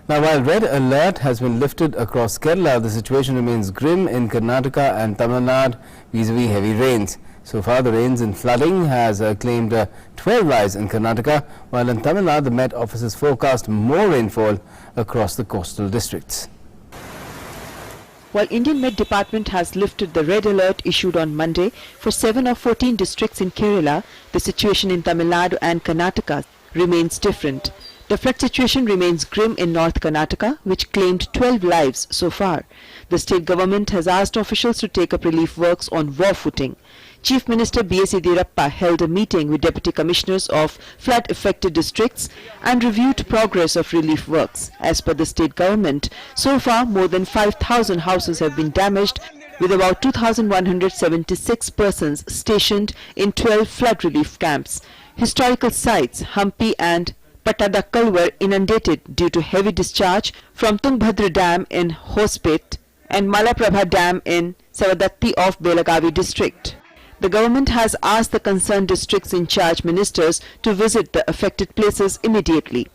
Now, while red alert has been lifted across Kerala, the situation remains grim in Karnataka and Tamil Nadu vis-a-vis heavy rains. So far, the rains and flooding has claimed 12 lives in Karnataka, while in Tamil Nadu, the Met offices forecast more rainfall across the coastal districts. While Indian Met Department has lifted the red alert issued on Monday for 7 of 14 districts in Kerala, the situation in Tamil Nadu and Karnataka remains different. The flood situation remains grim in North Karnataka, which claimed 12 lives so far. The state government has asked officials to take up relief works on war footing. Chief Minister B.S. Yediyurappa held a meeting with Deputy Commissioners of flood-affected districts and reviewed progress of relief works. As per the state government, so far more than 5,000 houses have been damaged, with about 2,176 persons stationed in 12 flood relief camps. Historical sites, Hampi and Patadakkal were inundated due to heavy discharge from Tungbhadra Dam in Hospet and Malaprabha Dam in Savadatti of Belagavi district. The government has asked the concerned districts in charge ministers to visit the affected places immediately.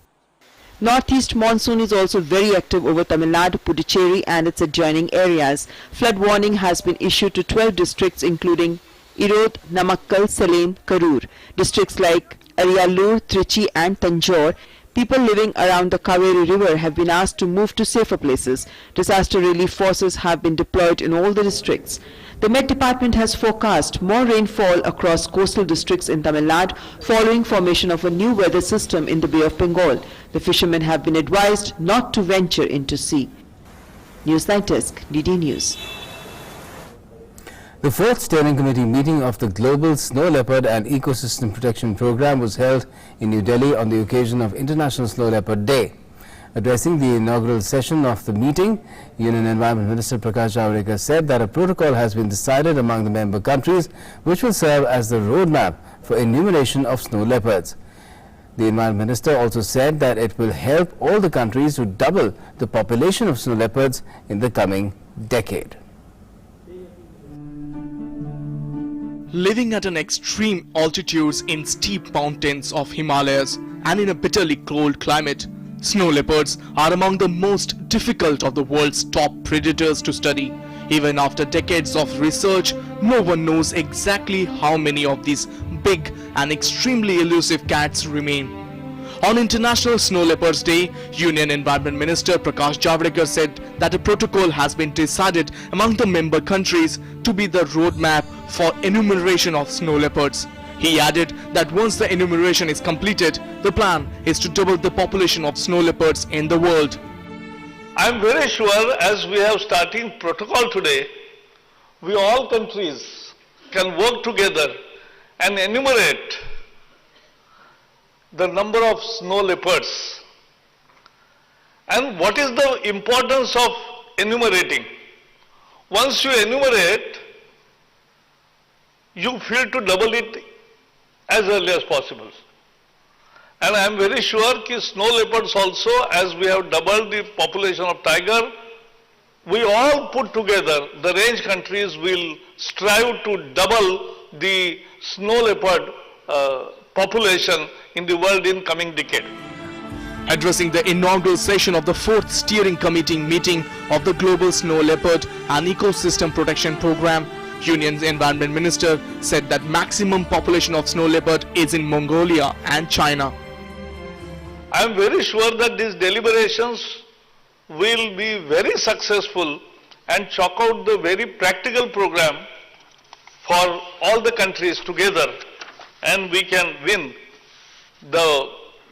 Northeast monsoon is also very active over Tamil Nadu, Puducherry and its adjoining areas. Flood warning has been issued to 12 districts including Erode, Namakkal, Salem, Karur. Districts like Ariyallur, Trichy and Tanjore. People living around the Kaveri river have been asked to move to safer places. Disaster relief forces have been deployed in all the districts. The Met Department has forecast more rainfall across coastal districts in Tamil Nadu following formation of a new weather system in the Bay of Bengal. The fishermen have been advised not to venture into sea. Newsnight Desk, DD News. The 4th Steering Committee meeting of the Global Snow Leopard and Ecosystem Protection Program was held in New Delhi on the occasion of International Snow Leopard Day. Addressing the inaugural session of the meeting, Union Environment Minister Prakash Javadekar said that a protocol has been decided among the member countries which will serve as the roadmap for enumeration of snow leopards. The Environment Minister also said that it will help all the countries to double the population of snow leopards in the coming decade. Living at an extreme altitudes in steep mountains of Himalayas and in a bitterly cold climate, snow leopards are among the most difficult of the world's top predators to study. Even after decades of research, no one knows exactly how many of these big and extremely elusive cats remain. On International Snow Leopards Day, Union Environment Minister Prakash Javadekar said that a protocol has been decided among the member countries to be the roadmap for enumeration of snow leopards. He added that once the enumeration is completed, the plan is to double the population of snow leopards in the world. I am very sure as we have starting protocol today, we all countries can work together and enumerate the number of snow leopards. And what is the importance of enumerating? Once you enumerate, you feel to double it as early as possible. And I am very sure that snow leopards also, as we have doubled the population of tiger, we all put together, the range countries will strive to double the snow leopard population in the world in coming decade. Addressing the inaugural session of the 4th Steering Committee meeting of the Global Snow Leopard and Ecosystem Protection Program, Union's Environment Minister said that maximum population of snow leopard is in Mongolia and China. I am very sure that these deliberations will be very successful and chalk out the very practical program for all the countries together, and we can win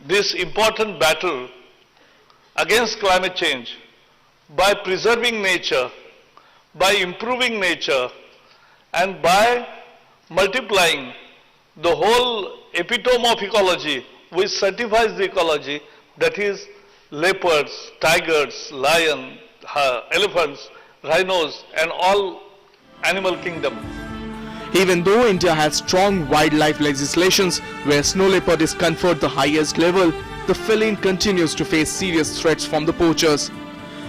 this important battle against climate change by preserving nature, by improving nature, and by multiplying the whole epitome of ecology which certifies the ecology, that is leopards, tigers, lion, elephants, rhinos and all animal kingdom. Even though India has strong wildlife legislations where snow leopard is conferred the highest level, the feline continues to face serious threats from the poachers.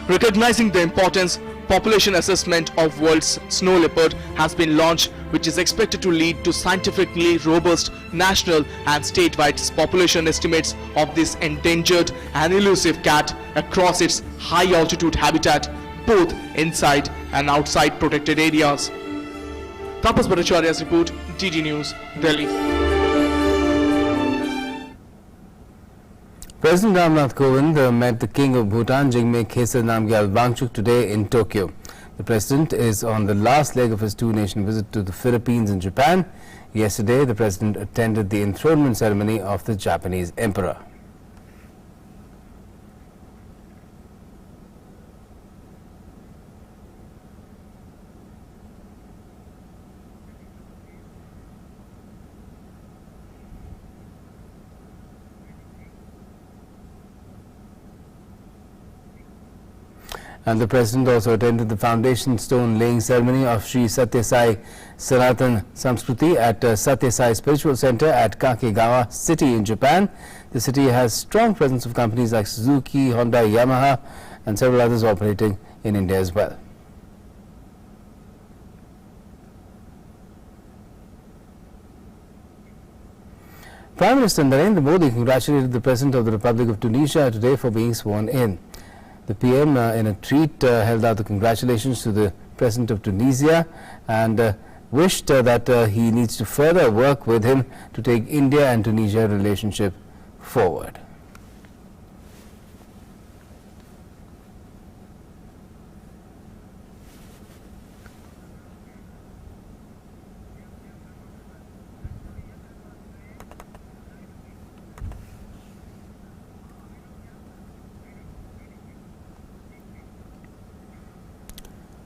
Recognizing the importance, population assessment of world's snow leopard has been launched, which is expected to lead to scientifically robust national and statewide population estimates of this endangered and elusive cat across its high altitude habitat, both inside and outside protected areas. Tapas Bhattacharya's report, DD News, Delhi. President Ramnath Kovind met the King of Bhutan, Jigme Khesar Namgyal Wangchuk, today in Tokyo. The President is on the last leg of his two-nation visit to the Philippines and Japan. Yesterday, the President attended the enthronement ceremony of the Japanese Emperor. And the President also attended the foundation stone laying ceremony of Sri Satya Sai Sanatan Samskruti at Satya Sai Spiritual Center at Kakegawa City in Japan. The city has strong presence of companies like Suzuki, Honda, Yamaha and several others operating in India as well. Prime Minister Narendra Modi congratulated the President of the Republic of Tunisia today for being sworn in. The PM, in a tweet, held out the congratulations to the President of Tunisia and wished that he needs to further work with him to take India and Tunisia relationship forward.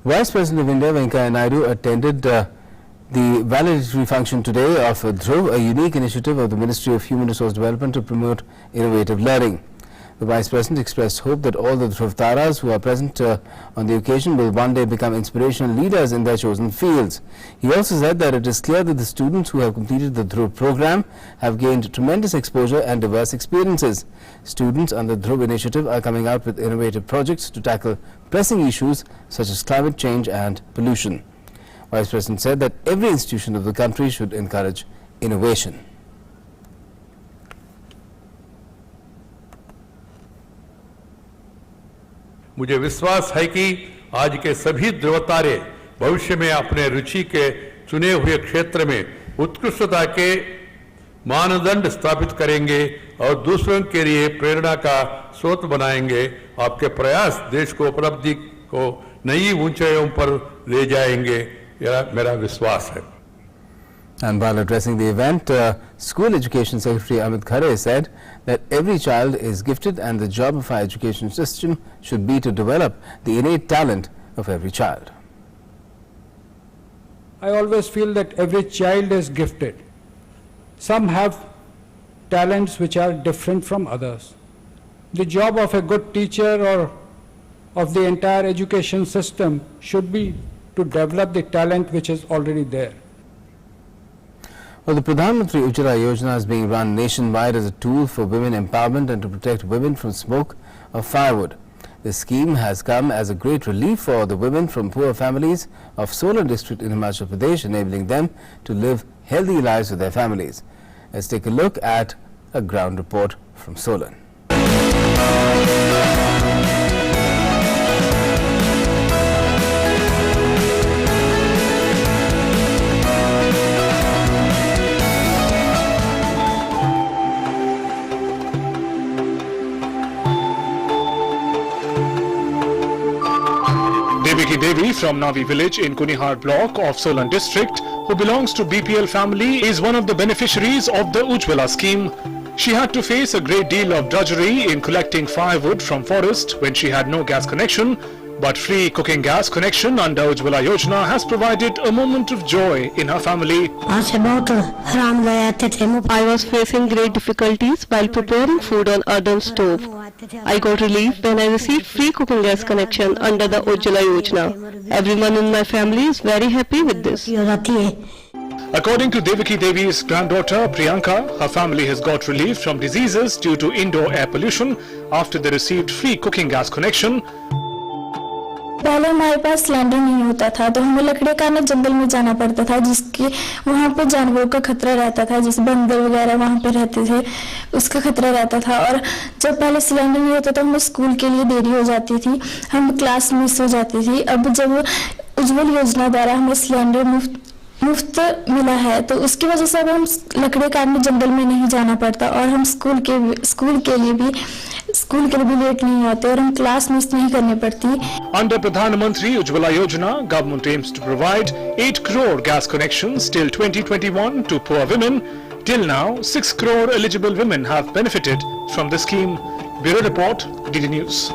Vice President of India, Venkaiah Naidu, attended the valedictory function today of Dhruv, a unique initiative of the Ministry of Human Resource Development to promote innovative learning. The Vice President expressed hope that all the Dhruv Taras who are present on the occasion will one day become inspirational leaders in their chosen fields. He also said that it is clear that the students who have completed the Dhruv program have gained tremendous exposure and diverse experiences. Students under the Dhruv initiative are coming out with innovative projects to tackle pressing issues such as climate change and pollution. Vice President said that every institution of the country should encourage innovation. मुझे विश्वास है कि आज के सभी ध्रुव तारे भविष्य में अपने रुचि के चुने हुए क्षेत्र में उत्कृष्टता के मानदंड स्थापित करेंगे और दूसरों के लिए प्रेरणा का स्रोत बनाएंगे। आपके प्रयास देश को उपलब्धि को नई ऊंचाइयों पर ले जाएंगे, यह मेरा विश्वास है। And while addressing the event, School Education Secretary Amit Khare said that every child is gifted and the job of our education system should be to develop the innate talent of every child. I always feel that every child is gifted. Some have talents which are different from others. The job of a good teacher or of the entire education system should be to develop the talent which is already there. Well, the Pradhan Mantri Ujjwala Yojana is being run nationwide as a tool for women empowerment and to protect women from smoke of firewood. This scheme has come as a great relief for the women from poor families of Solan district in Himachal Pradesh, enabling them to live healthy lives with their families. Let's take a look at a ground report from Solan. Devi from Navi village in Kunihar block of Solan district, who belongs to BPL family, is one of the beneficiaries of the Ujjwala scheme. She had to face a great deal of drudgery in collecting firewood from forest when she had no gas connection, but free cooking gas connection under Ujjwala Yojana has provided a moment of joy in her family. I was facing great difficulties while preparing food on earthen stove. I got relief when I received free cooking gas connection under the Ujjwala Yojana. Everyone in my family is very happy with this. According to Devaki Devi's granddaughter Priyanka, her family has got relief from diseases due to indoor air pollution after they received free cooking gas connection. पहले हमारे पास cylinder नहीं होता था तो हमें लकड़ी काटने जंगल में जाना पड़ता था, जिसके वहाँ पे जानवरों का खतरा रहता था, जैसे बंदर वगैरह वहाँ पे रहते थे, उसका खतरा रहता था। और जब पहले सिलेंडर नहीं होता तो हमें स्कूल के लिए देरी हो जाती थी, हम क्लास मिस हो जाती थी। अब जब उज्ज्वल योजना द्वारा हमें सिलेंडर मुफ्त मिला है तो उसकी वजह से अब हम लकड़ी काटने जंगल में नहीं जाना पड़ता और हम स्कूल के लिए भी लेट नहीं होते और हम क्लास मिस नहीं करनी पड़ती। Under Pradhan Mantri Ujjwala Yojana, government aims to provide 8 crore gas connections till 2021 to poor women. Till now, 6 crore eligible women have benefited from the scheme. Bureau Report, DD News.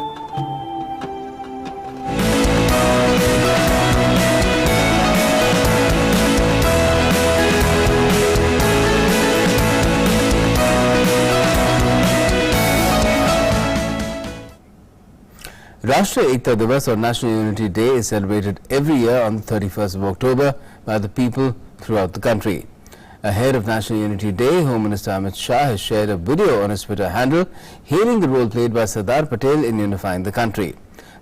Rashtriya Ekta Divas or National Unity Day is celebrated every year on the 31st of October by the people throughout the country. Ahead of National Unity Day, Home Minister Amit Shah has shared a video on his Twitter handle hailing the role played by Sardar Patel in unifying the country.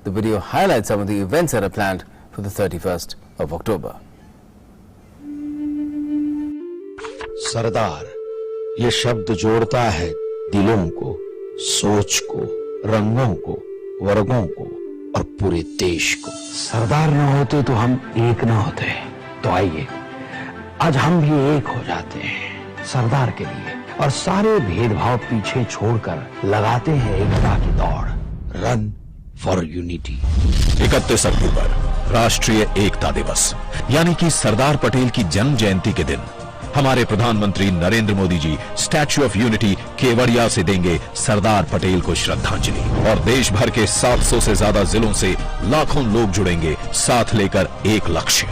The video highlights some of the events that are planned for the 31st of October. सरदार ये शब्द जोड़ता है दिलों को, सोच को, रंगों को, वर्गों को और पूरे देश को। सरदार न होते तो हम एक न होते। तो आइए आज हम भी एक हो जाते हैं सरदार के लिए और सारे भेदभाव पीछे छोड़कर लगाते हैं एकता की दौड़। Run for unity. 31 अक्टूबर राष्ट्रीय एकता दिवस यानी कि सरदार पटेल की जन्म जयंती के दिन हमारे प्रधानमंत्री Narendra Modi ji statue of unity Kevadia से देंगे सरदार पटेल को श्रद्धांजलि और देश भर के 700 से ज्यादा जिलों से लाखों लोग जुड़ेंगे साथ लेकर एक लक्ष्य,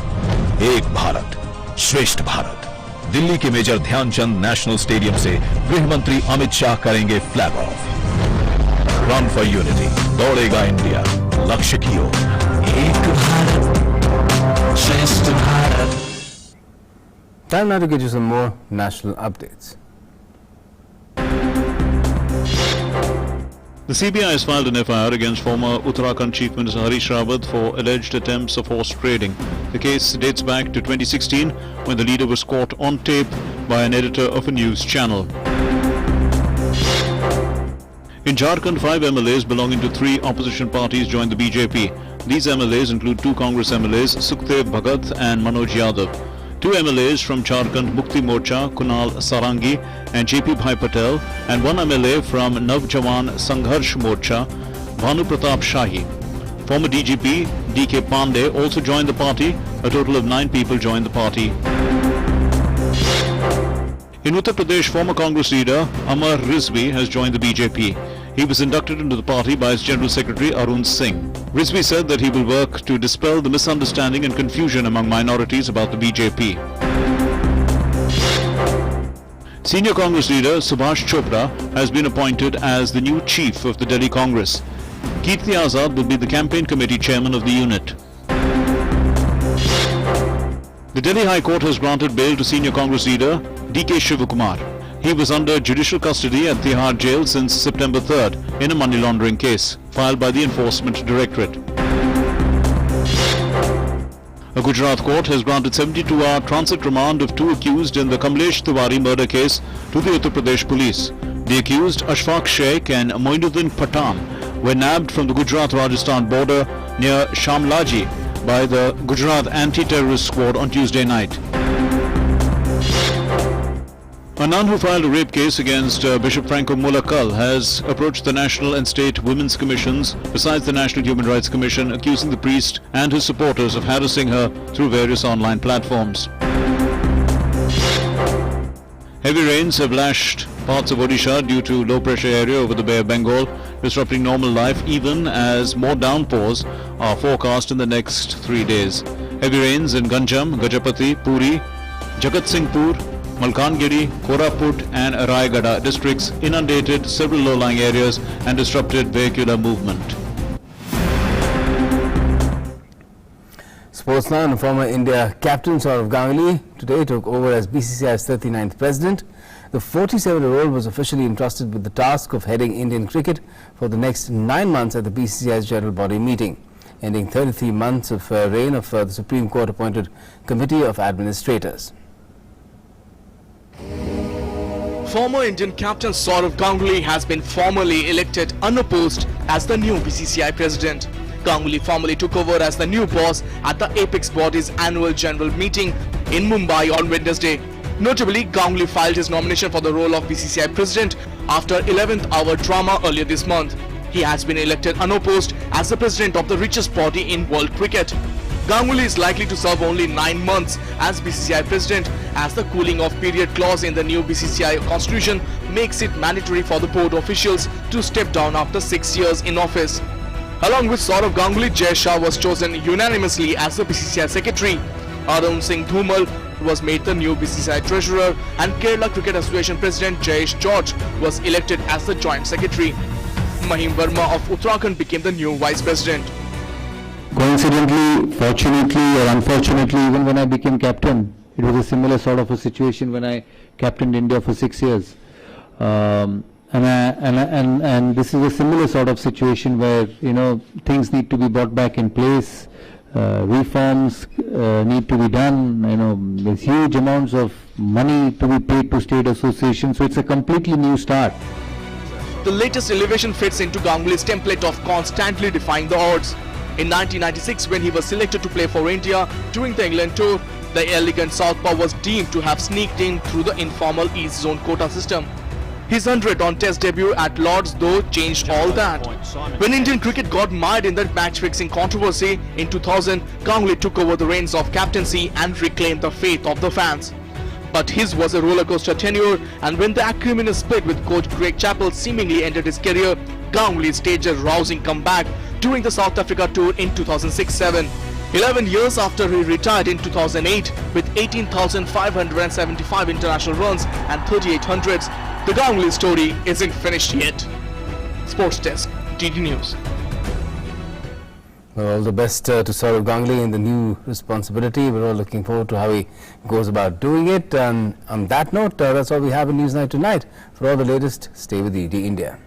एक भारत श्रेष्ठ भारत। दिल्ली के मेजर ध्यानचंद नेशनल स्टेडियम से गृह मंत्री अमित शाह करेंगे flag off. Run for unity. दौड़ेगा इंडिया लक्ष्य की ओर. एक भारत श्रेष्ठ Bharat. Time now to get you some more national updates. The CBI has filed an FIR against former Uttarakhand Chief Minister Harish Rawat for alleged attempts of horse trading. The case dates back to 2016 when the leader was caught on tape by an editor of a news channel. In Jharkhand, 5 MLAs belonging to 3 opposition parties joined the BJP. These MLAs include 2 Congress MLAs, Sukhdev Bhagat and Manoj Yadav. 2 MLAs from Jharkhand Mukti Morcha, Kunal Sarangi and JP Bhai Patel, and 1 MLA from Navjawan Sangharsh Morcha, Bhanu Pratap Shahi. Former DGP DK Pandey also joined the party. A total of 9 people joined the party. In Uttar Pradesh, former Congress leader Amar Rizvi has joined the BJP. He was inducted into the party by its General Secretary Arun Singh. Rizvi said that he will work to dispel the misunderstanding and confusion among minorities about the BJP. Senior Congress leader Subhash Chopra has been appointed as the new chief of the Delhi Congress. Kirti Azad will be the campaign committee chairman of the unit. The Delhi High Court has granted bail to senior Congress leader DK Shivakumar. He was under judicial custody at Tihar jail since September 3rd in a money laundering case filed by the Enforcement Directorate. A Gujarat court has granted 72-hour transit remand of 2 accused in the Kamlesh Tiwari murder case to the Uttar Pradesh police. The accused Ashfaq Sheikh and Moinuddin Pathan were nabbed from the Gujarat-Rajasthan border near Shamlaji by the Gujarat anti-terrorist squad on Tuesday night. A nun who filed a rape case against Bishop Franco Mulakal has approached the National and State Women's Commissions besides the National Human Rights Commission, accusing the priest and his supporters of harassing her through various online platforms. Heavy rains have lashed parts of Odisha due to low pressure area over the Bay of Bengal, disrupting normal life even as more downpours are forecast in the next 3 days. Heavy rains in Ganjam, Gajapati, Puri, Jagat Singhpur, Malkangiri, Koraput and Rayagada districts inundated several low-lying areas and disrupted vehicular movement. Sports now, and former India captain Sourav Ganguly today took over as BCCI's 39th president. The 47-year-old was officially entrusted with the task of heading Indian cricket for the next 9 months at the BCCI's general body meeting, ending 33 months of reign of the Supreme Court appointed Committee of Administrators. Former Indian captain Sourav Ganguly has been formally elected unopposed as the new BCCI president. Ganguly formally took over as the new boss at the Apex body's annual general meeting in Mumbai on Wednesday. Notably, Ganguly filed his nomination for the role of BCCI president after 11th hour drama earlier this month. He has been elected unopposed as the president of the richest body in world cricket. Ganguly is likely to serve only 9 months as BCCI president, as the cooling off period clause in the new BCCI constitution makes it mandatory for the board officials to step down after 6 years in office. Along with Sourav Ganguly, Jay Shah was chosen unanimously as the BCCI secretary. Arun Singh Dhumal was made the new BCCI treasurer, and Kerala Cricket Association president Jayesh George was elected as the joint secretary. Mahim Verma of Uttarakhand became the new vice president. Coincidentally, fortunately or unfortunately, even when I became captain, it was a similar sort of a situation when I captained India for 6 years. And this is a similar sort of situation where, you know, things need to be brought back in place, reforms need to be done, you know, there's huge amounts of money to be paid to state associations, so it's a completely new start. The latest elevation fits into Ganguly's template of constantly defying the odds. In 1996, when he was selected to play for India during the England tour, the elegant southpaw was deemed to have sneaked in through the informal East Zone quota system. His 100 on Test debut at Lord's though changed all that. When Indian cricket got mired in that match-fixing controversy in 2000, Ganguly took over the reins of captaincy and reclaimed the faith of the fans. But his was a rollercoaster tenure, and when the acrimonious split with coach Greg Chappell seemingly ended his career, Ganguly staged a rousing comeback during the South Africa tour in 2006-07. 11 years after he retired in 2008 with 18,575 international runs and 38 hundreds, the Ganguly story isn't finished yet. Sports Desk, DD News. Well, all the best to Saurav Ganguly in the new responsibility. We're all looking forward to how he goes about doing it. And on that note, that's all we have in Newsnight tonight. For all the latest, stay with DD India.